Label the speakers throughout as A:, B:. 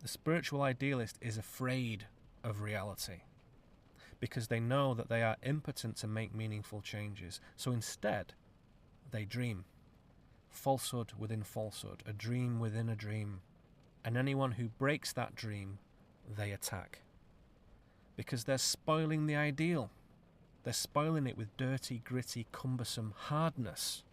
A: The spiritual idealist is afraid of reality because they know that they are impotent to make meaningful changes. So instead, they dream. Falsehood within falsehood, a dream within a dream. And anyone who breaks that dream, they attack. Because they're spoiling the ideal. They're spoiling it with dirty, gritty, cumbersome hardness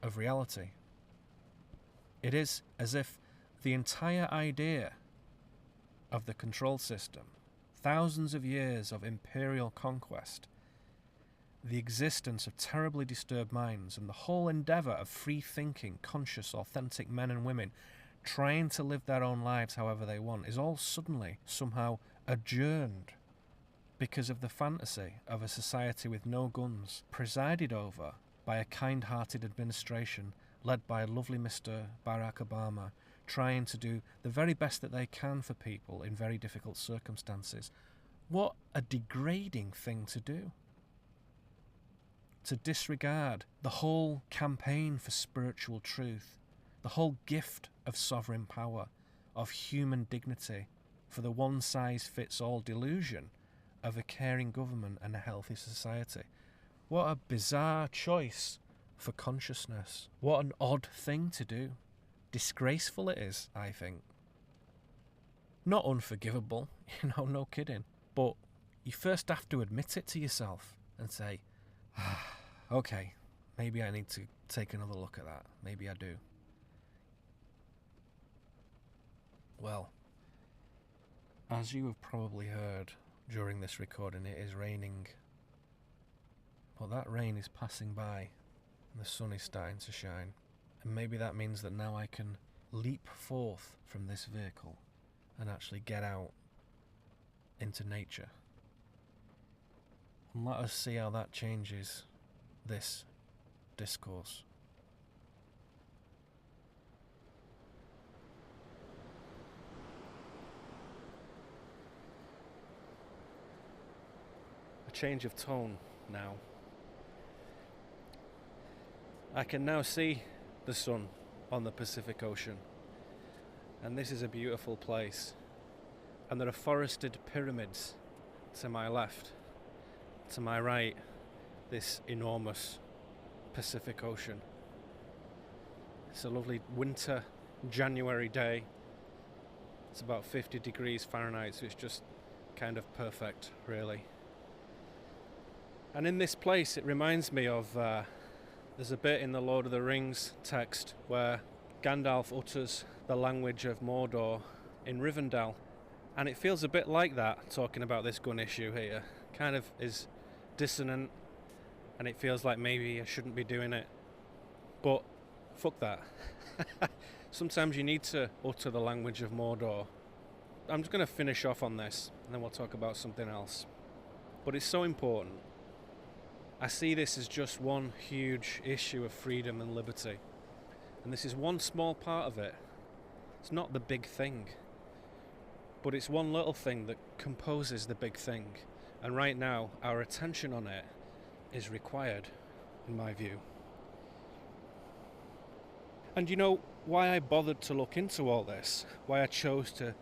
A: of reality. It is as if the entire idea of the control system, thousands of years of imperial conquest, the existence of terribly disturbed minds, and the whole endeavour of free-thinking, conscious, authentic men and women trying to live their own lives however they want, is all suddenly, somehow, adjourned because of the fantasy of a society with no guns, presided over by a kind-hearted administration led by a lovely Mr. Barack Obama, trying to do the very best that they can for people in very difficult circumstances. What a degrading thing to do. To disregard the whole campaign for spiritual truth, the whole gift of sovereign power, of human dignity, for the one-size-fits-all delusion of a caring government and a healthy society. What a bizarre choice for consciousness. What an odd thing to do. Disgraceful it is, I think. Not unforgivable, no kidding. But you first have to admit it to yourself and say, okay, maybe I need to take another look at that. Maybe I do. Well, as you have probably heard during this recording, it is raining. But that rain is passing by and the sun is starting to shine. And maybe that means that now I can leap forth from this vehicle and actually get out into nature. And let us see how that changes this discourse. A change of tone now. I can now see the sun on the Pacific Ocean, and this is a beautiful place, and there are forested pyramids to my left. To my right, this enormous Pacific Ocean. It's a lovely winter January day. It's about 50 degrees Fahrenheit, so it's just kind of perfect, really. And in this place, it reminds me of there's a bit in the Lord of the Rings text where Gandalf utters the language of Mordor in Rivendell, and it feels a bit like that, talking about this gun issue here. Kind of is dissonant, and it feels like maybe I shouldn't be doing it, but fuck that. Sometimes you need to utter the language of Mordor. I'm just going to finish off on this, and then we'll talk about something else. But it's so important. I see this as just one huge issue of freedom and liberty. And this is one small part of it. It's not the big thing. But it's one little thing that composes the big thing. And right now, our attention on it is required, in my view. And you know, why I bothered to look into all this, why I chose to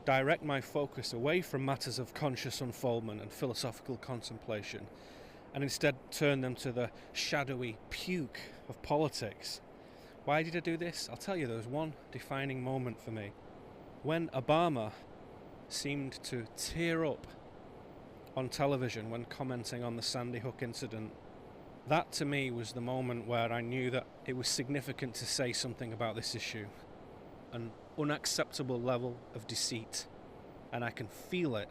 A: direct my focus away from matters of conscious unfoldment and philosophical contemplation, and instead turn them to the shadowy puke of politics. Why did I do this? I'll tell you, there was one defining moment for me. When Obama seemed to tear up on television when commenting on the Sandy Hook incident, that to me was the moment where I knew that it was significant to say something about this issue. An unacceptable level of deceit. And I can feel it,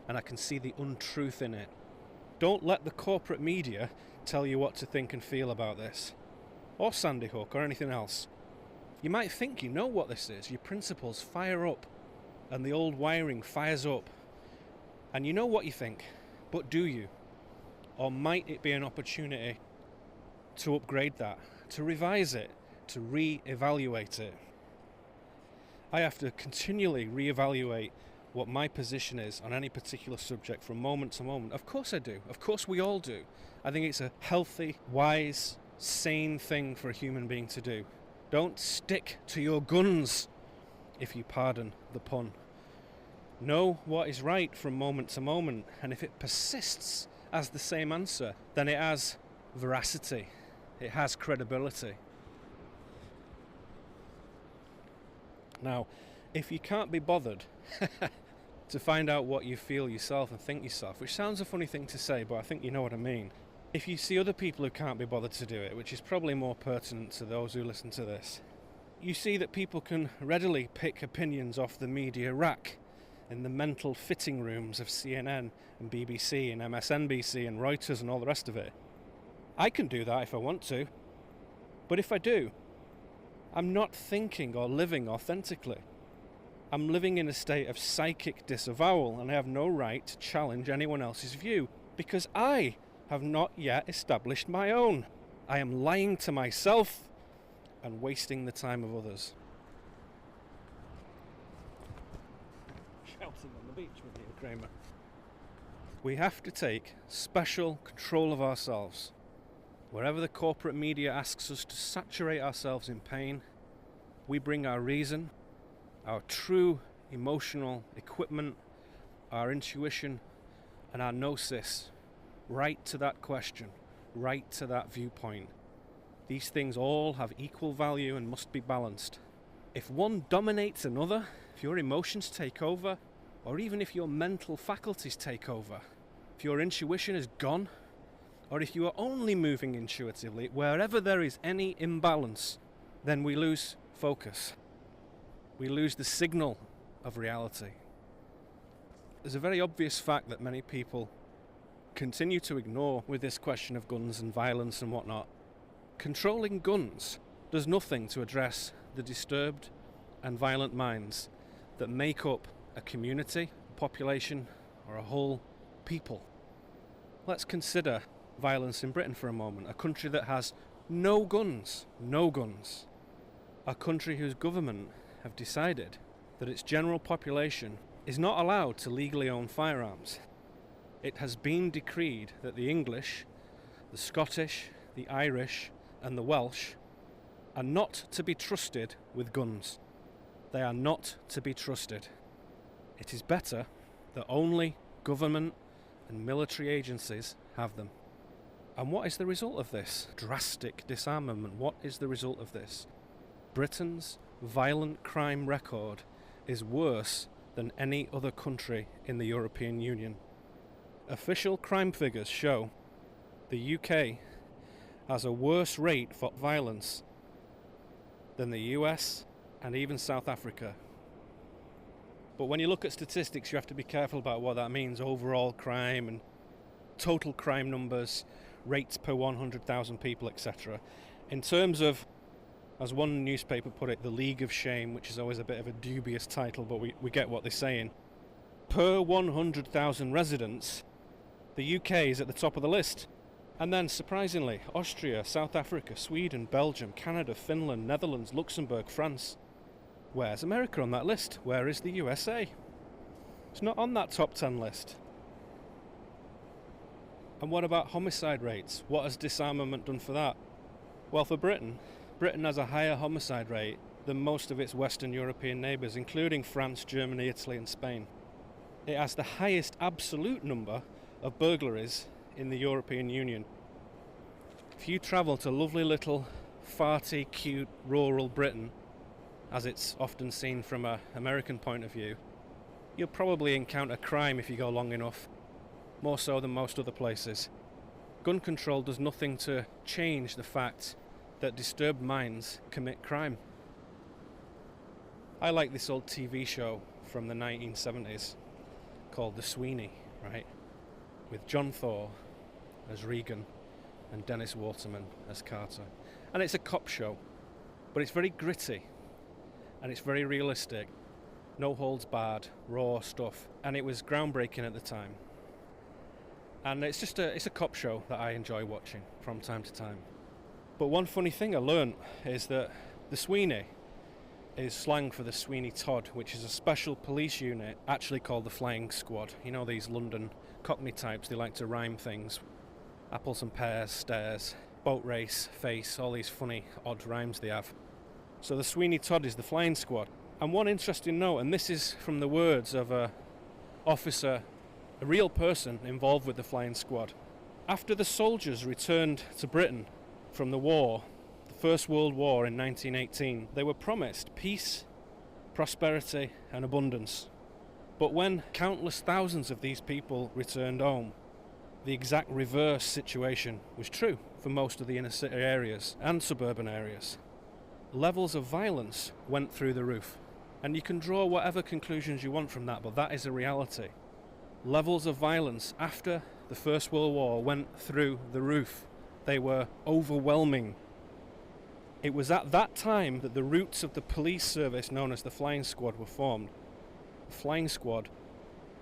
A: and I can see the untruth in it. Don't let the corporate media tell you what to think and feel about this, or Sandy Hook, or anything else. You might think you know what this is, your principles fire up, and the old wiring fires up, and you know what you think, but do you? Or might it be an opportunity to upgrade that, to revise it, to re-evaluate it? I have to continually re-evaluate what my position is on any particular subject from moment to moment. Of course I do. Of course we all do. I think it's a healthy, wise, sane thing for a human being to do. Don't stick to your guns. if you pardon the pun. Know what is right from moment to moment, and if it persists as the same answer, then it has veracity, it has credibility. Now, if you can't be bothered to find out what you feel yourself and think yourself, which sounds a funny thing to say, but I think you know what I mean. If you see other people who can't be bothered to do it, which is probably more pertinent to those who listen to this, you see that people can readily pick opinions off the media rack in the mental fitting rooms of CNN and BBC and MSNBC and Reuters and all the rest of it. I can do that if I want to, but if I do, I'm not thinking or living authentically. I'm living in a state of psychic disavowal, and I have no right to challenge anyone else's view because I have not yet established my own. I am lying to myself and wasting the time of others. Shouting on the beach with you, Kramer. We have to take special control of ourselves. Wherever the corporate media asks us to saturate ourselves in pain, we bring our reason, our true emotional equipment, our intuition, and our gnosis right to that question, right to that viewpoint. These things all have equal value and must be balanced. If one dominates another, if your emotions take over, or even if your mental faculties take over, if your intuition is gone, or if you are only moving intuitively, wherever there is any imbalance, then we lose focus. We lose the signal of reality. There's a very obvious fact that many people continue to ignore with this question of guns and violence and whatnot. Controlling guns does nothing to address the disturbed and violent minds that make up a community, a population, or a whole people. Let's consider violence in Britain for a moment, a country that has no guns, a country whose government have decided that its general population is not allowed to legally own firearms. It has been decreed that the English, the Scottish, the Irish, and the Welsh are not to be trusted with guns. They are not to be trusted. It is better that only government and military agencies have them. And what is the result of this drastic disarmament? What is the result of this? Britain's violent crime record is worse than any other country in the European Union. Official crime figures show the UK has a worse rate for violence than the US and even South Africa. But when you look at statistics, you have to be careful about what that means. Overall crime and total crime numbers, rates per 100,000 people, etc. In terms of, as one newspaper put it, the League of Shame, which is always a bit of a dubious title, but we get what they're saying. Per 100,000 residents, the UK is at the top of the list. And then, surprisingly, Austria, South Africa, Sweden, Belgium, Canada, Finland, Netherlands, Luxembourg, France. Where's America on that list? Where is the USA? It's not on that top 10 list. And what about homicide rates? What has disarmament done for that? Well, for Britain has a higher homicide rate than most of its Western European neighbours, including France, Germany, Italy and Spain. It has the highest absolute number of burglaries in the European Union. If you travel to lovely little, farty, cute, rural Britain, as it's often seen from an American point of view, you'll probably encounter crime if you go long enough, more so than most other places. Gun control does nothing to change the fact that disturbed minds commit crime. I like this old TV show from the 1970s called The Sweeney, right? With John Thor as Regan and Dennis Waterman as Carter. And it's a cop show, but it's very gritty and it's very realistic. No holds barred, raw stuff. And it was groundbreaking at the time. And it's a cop show that I enjoy watching from time to time. But one funny thing I learned is that the Sweeney is slang for the Sweeney Todd, which is a special police unit actually called the Flying Squad. You know these London Cockney types, they like to rhyme things. Apples and pears, stairs, boat race, face, all these funny odd rhymes they have. So the Sweeney Todd is the Flying Squad. And one interesting note, and this is from the words of a officer, a real person involved with the flying squad. After the soldiers returned to Britain from the war, the First World War in 1918, they were promised peace, prosperity and abundance. But when countless thousands of these people returned home, the exact reverse situation was true for most of the inner city areas and suburban areas. Levels of violence went through the roof. And you can draw whatever conclusions you want from that, but that is a reality. Levels of violence after the First World War went through the roof. They were overwhelming. It was at that time that the roots of the police service known as the Flying Squad were formed. The Flying Squad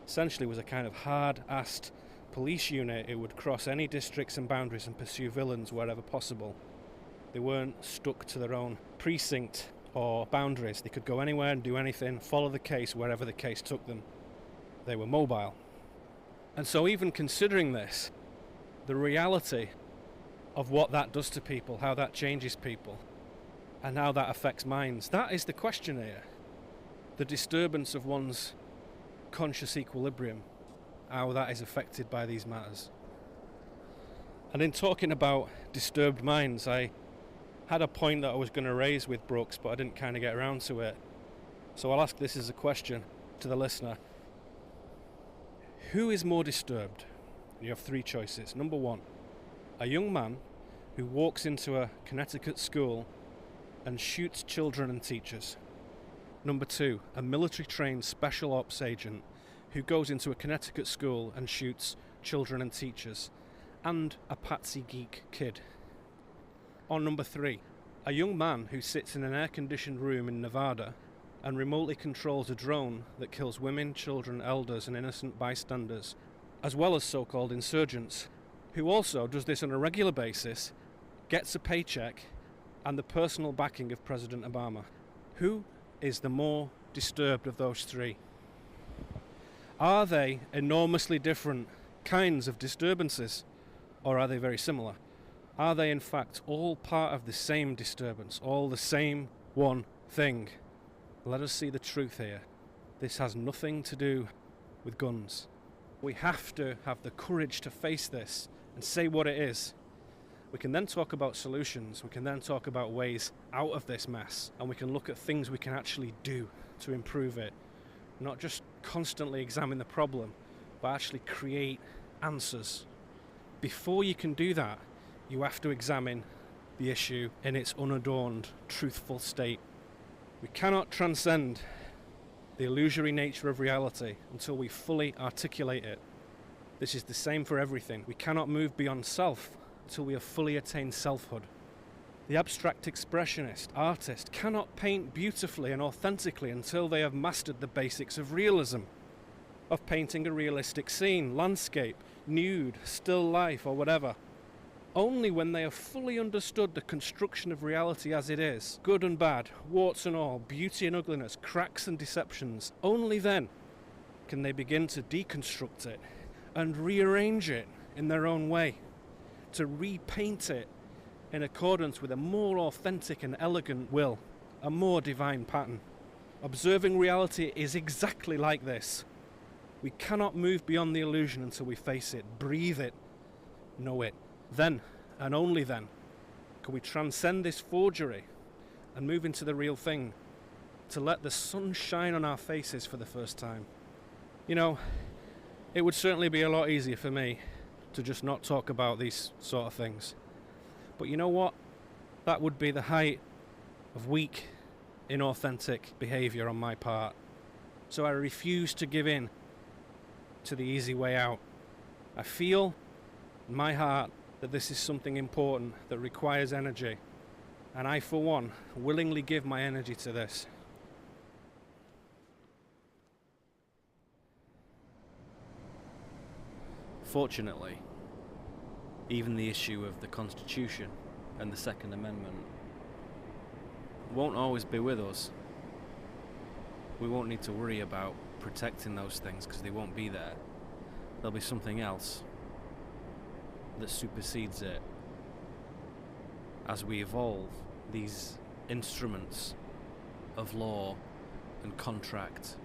A: essentially was a kind of hard-assed police unit. It would cross any districts and boundaries and pursue villains wherever possible. They weren't stuck to their own precinct or boundaries. They could go anywhere and do anything, follow the case wherever the case took them. They were mobile. And so even considering this, the reality of what that does to people, how that changes people, and how that affects minds, that is the question here. The disturbance of one's conscious equilibrium, how that is affected by these matters. And in talking about disturbed minds, I had a point that I was going to raise with Brooks, but I didn't kind of get around to it. So I'll ask this as a question to the listener. Who is more disturbed? You have three choices. Number one, a young man who walks into a Connecticut school and shoots children and teachers. Number two, a military-trained special ops agent who goes into a Connecticut school and shoots children and teachers. And a patsy geek kid. Or number three, a young man who sits in an air-conditioned room in Nevada and remotely controls a drone that kills women, children, elders and innocent bystanders, as well as so-called insurgents, who also does this on a regular basis, gets a paycheck and the personal backing of President Obama. Who is the more disturbed of those three? Are they enormously different kinds of disturbances, or are they very similar? Are they in fact all part of the same disturbance, all the same one thing? Let us see the truth here. This has nothing to do with guns. We have to have the courage to face this and say what it is. We can then talk about solutions, we can then talk about ways out of this mess, and we can look at things we can actually do to improve it. Not just constantly examine the problem, but actually create answers. Before you can do that, you have to examine the issue in its unadorned, truthful state. We cannot transcend the illusory nature of reality until we fully articulate it. This is the same for everything. We cannot move beyond self until we have fully attained selfhood. The abstract expressionist, artist, cannot paint beautifully and authentically until they have mastered the basics of realism, of painting a realistic scene, landscape, nude, still life, or whatever. Only when they have fully understood the construction of reality as it is, good and bad, warts and all, beauty and ugliness, cracks and deceptions, only then can they begin to deconstruct it and rearrange it in their own way, to repaint it in accordance with a more authentic and elegant will, a more divine pattern. Observing reality is exactly like this. We cannot move beyond the illusion until we face it, breathe it, know it. Then, and only then, can we transcend this forgery and move into the real thing, to let the sun shine on our faces for the first time. You know, it would certainly be a lot easier for me to just not talk about these sort of things. But you know what? That would be the height of weak, inauthentic behaviour on my part. So I refuse to give in to the easy way out. I feel in my heart that this is something important that requires energy, and I, for one, willingly give my energy to this.
B: Fortunately, even the issue of the Constitution and the Second Amendment won't always be with us. We won't need to worry about protecting those things because they won't be there. There'll be something else that supersedes it. As we evolve, these instruments of law and contract